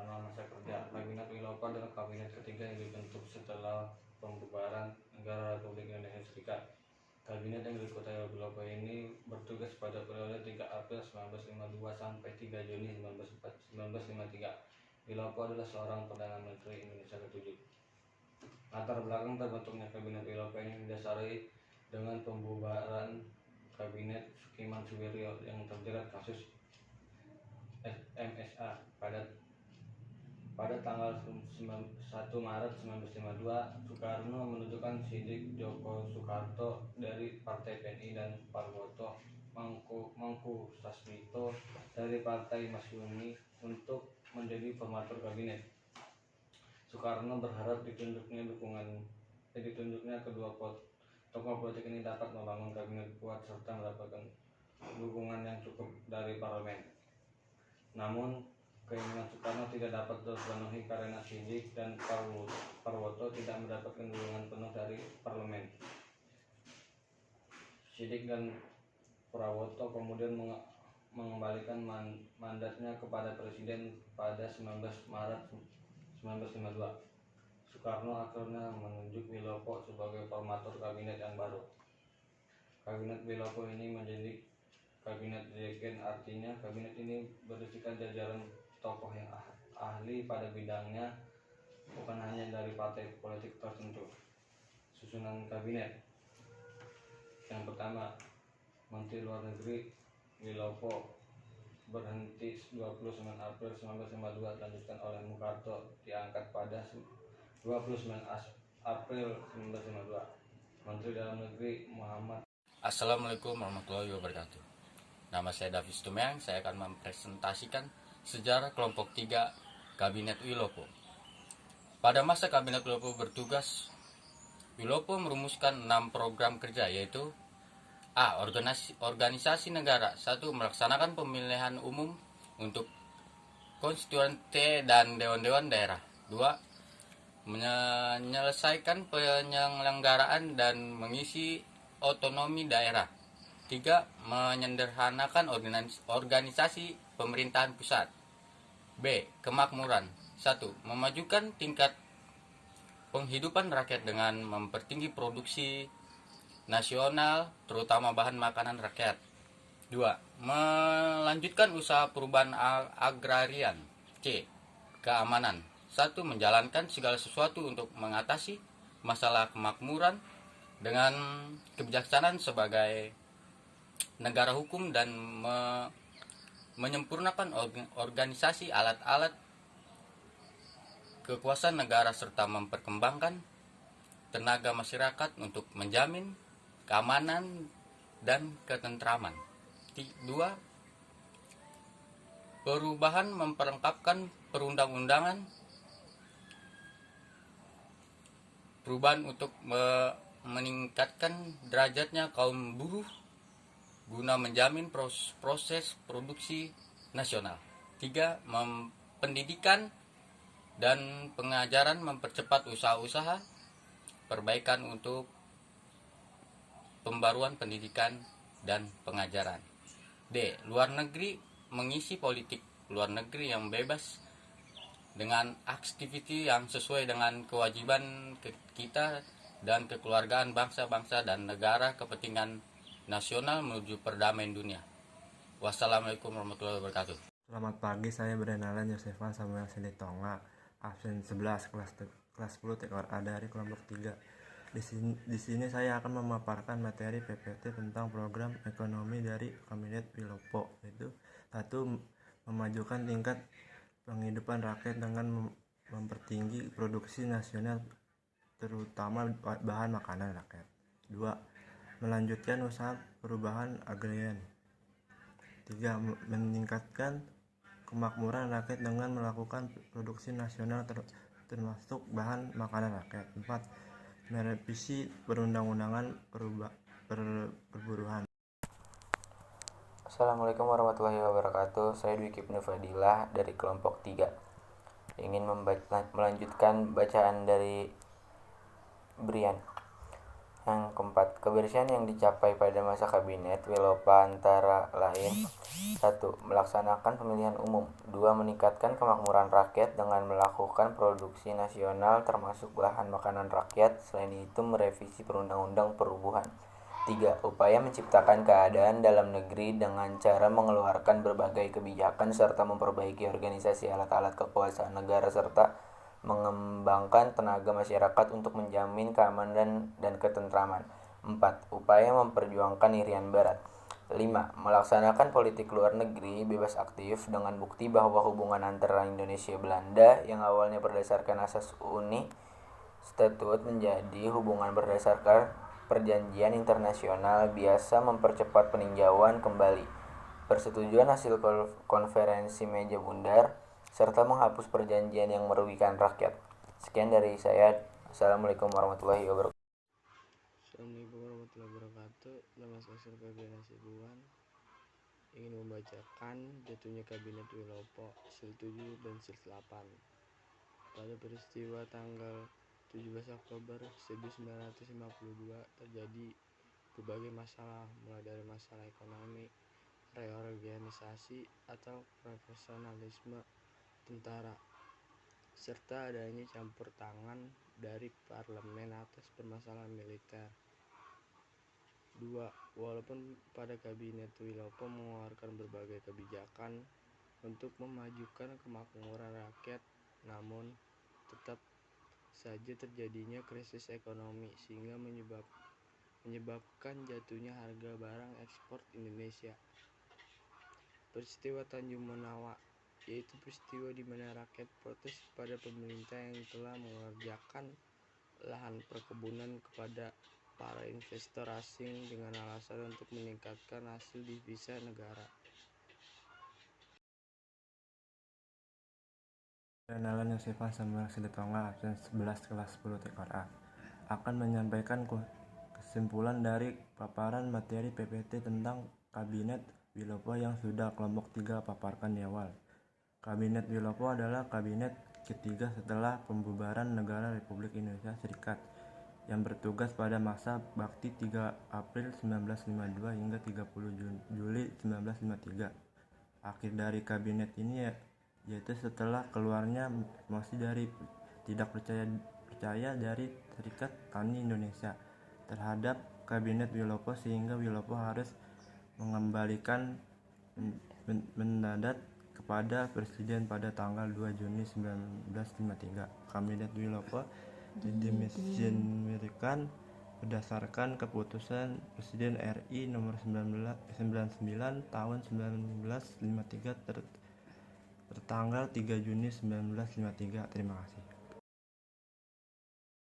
pertama masa kerja. Kabinet Wilopo adalah kabinet ketiga yang dibentuk setelah pembubaran Negara Republik Indonesia Serikat. Kabinet yang diketuai Wilopo ini bertugas pada periode 3 April 1952 sampai 3 Juni 1953. Wilopo adalah seorang Perdana Menteri Indonesia ke-7. Latar belakang terbentuknya Kabinet Wilopo ini didasari dengan pembubaran Kabinet Sukiman Suwiryo yang terjerat kasus MSA pada tanggal 1 Maret 1952. Soekarno menunjukkan Sidik Djoko Soekarto dari Partai PNI dan Parwoto Mangkusasmito dari Partai Masyumi untuk menjadi formatur kabinet. Soekarno berharap ditunjuknya kedua tokoh politik ini dapat membangun kabinet kuat serta mendapatkan dukungan yang cukup dari parlemen. Namun keinginan Soekarno tidak dapat terpenuhi karena Sidik dan Parwoto tidak mendapatkan dukungan penuh dari parlemen. Sidik dan Prawoto kemudian mengembalikan mandatnya kepada presiden pada 19 Maret 1952. Soekarno akhirnya menunjuk Wilopo sebagai formatur kabinet yang baru. Kabinet Wilopo ini menjadi kabinet regen, artinya kabinet ini berisikan jajaran tokoh yang ahli pada bidangnya, bukan hanya dari partai politik tertentu. Susunan kabinet: yang pertama, Menteri Luar Negeri Wilopo berhenti 29 April 1952, dilanjutkan oleh Mukarto, diangkat pada 29 April 1952. Menteri Dalam Negeri Muhammad. Assalamualaikum warahmatullahi wabarakatuh. Nama saya Davis Tumeng. Saya akan mempresentasikan sejarah kelompok 3 Kabinet Wilopo. Pada masa Kabinet Wilopo bertugas, Wilopo merumuskan 6 program kerja, yaitu A. Organisasi negara. 1. Melaksanakan pemilihan umum untuk konstituante dan dewan-dewan daerah. 2. Menyelesaikan penyelenggaraan dan mengisi otonomi daerah. 3. Menyederhanakan organisasi pemerintahan pusat. B. Kemakmuran. 1. Memajukan tingkat penghidupan rakyat dengan mempertinggi produksi nasional, terutama bahan makanan rakyat. 2. Melanjutkan usaha perubahan agrarian. C. Keamanan. 1. Menjalankan segala sesuatu untuk mengatasi masalah kemakmuran dengan kebijaksanaan sebagai negara hukum dan menyempurnakan organisasi alat-alat kekuasaan negara serta memperkembangkan tenaga masyarakat untuk menjamin keamanan dan ketentraman. 2. Perubahan memperlengkapkan perundang-undangan. Perubahan untuk meningkatkan derajatnya kaum buruh guna menjamin proses produksi nasional. 3. Pendidikan dan pengajaran, mempercepat usaha-usaha perbaikan untuk pembaruan pendidikan dan pengajaran. D. Luar negeri, mengisi politik luar negeri yang bebas dengan aktiviti yang sesuai dengan kewajiban kita dan kekeluargaan bangsa-bangsa dan negara, kepentingan nasional menuju perdamaian dunia. Wassalamualaikum warahmatullahi wabarakatuh. Selamat pagi, saya Bernalan Yosefan Samuel Silitonga, absen 11 kelas 10 TKA dari kelompok 3. Di sini saya akan memaparkan materi PPT tentang program ekonomi dari Kabinet Wilopo, yaitu 1. Memajukan tingkat penghidupan rakyat dengan mempertinggi produksi nasional, terutama bahan makanan rakyat. 2. Melanjutkan usaha perubahan agrarian. 3. Meningkatkan kemakmuran rakyat dengan melakukan produksi nasional termasuk bahan makanan rakyat. 4. Merevisi perundang-undangan perburuhan. Assalamualaikum warahmatullahi wabarakatuh. Saya Dwiki Fadilah dari kelompok 3. Ingin melanjutkan bacaan dari Brian. Yang keempat, kebersihan yang dicapai pada masa kabinet Wilopa antara lain: 1. Melaksanakan pemilihan umum. 2. Meningkatkan kemakmuran rakyat dengan melakukan produksi nasional termasuk bahan makanan rakyat. Selain itu, merevisi perundang-undang perubahan. 3. Upaya menciptakan keadaan dalam negeri dengan cara mengeluarkan berbagai kebijakan serta memperbaiki organisasi alat-alat kekuasaan negara serta mengembangkan tenaga masyarakat untuk menjamin keamanan dan ketentraman. 4. Upaya memperjuangkan Irian Barat. 5. Melaksanakan politik luar negeri bebas aktif dengan bukti bahwa hubungan antara Indonesia Belanda yang awalnya berdasarkan asas Uni Statut menjadi hubungan berdasarkan perjanjian internasional biasa mempercepat peninjauan kembali, persetujuan hasil konferensi meja bundar, serta menghapus perjanjian yang merugikan rakyat. Sekian dari saya. Assalamualaikum warahmatullahi wabarakatuh. Assalamualaikum warahmatullahi wabarakatuh. Nama saya Sulfebrian Hasibuan. Ingin membacakan jatuhnya kabinet Wilopo sil 7 dan sil 8. Pada peristiwa tanggal 17 Oktober 1952 terjadi berbagai masalah, mulai dari masalah ekonomi, reorganisasi atau profesionalisme tentara, serta adanya campur tangan dari parlemen atas permasalahan militer. 2. Walaupun pada kabinet Wilopo mengeluarkan berbagai kebijakan untuk memajukan kemakmuran rakyat, namun tetap saja terjadinya krisis ekonomi sehingga menyebabkan jatuhnya harga barang ekspor Indonesia. Peristiwa Tanjung Monawa, yaitu peristiwa di mana rakyat protes kepada pemerintah yang telah mengerjakan lahan perkebunan kepada para investor asing dengan alasan untuk meningkatkan hasil devisa negara. Perkenalan Yosefan Samuel Silitonga, absen 11 kelas 10 tekor A, akan menyampaikan kesimpulan dari paparan materi PPT tentang Kabinet Wilopo yang sudah kelompok 3 paparkan di awal. Kabinet Wilopo adalah kabinet ketiga setelah pembubaran Negara Republik Indonesia Serikat yang bertugas pada masa bakti 3 April 1952 hingga 30 Juli 1953. Akhir dari kabinet ini yaitu setelah keluarnya mosi dari tidak percaya dari Serikat Tani Indonesia terhadap kabinet Wilopo, sehingga Wilopo harus mengembalikan mandat kepada presiden pada tanggal 2 Juni 1953. Kabinet Wilopo didemisifkan berdasarkan keputusan Presiden RI nomor 99 tahun 1953 tertanggal 3 Juni 1953. Terima kasih.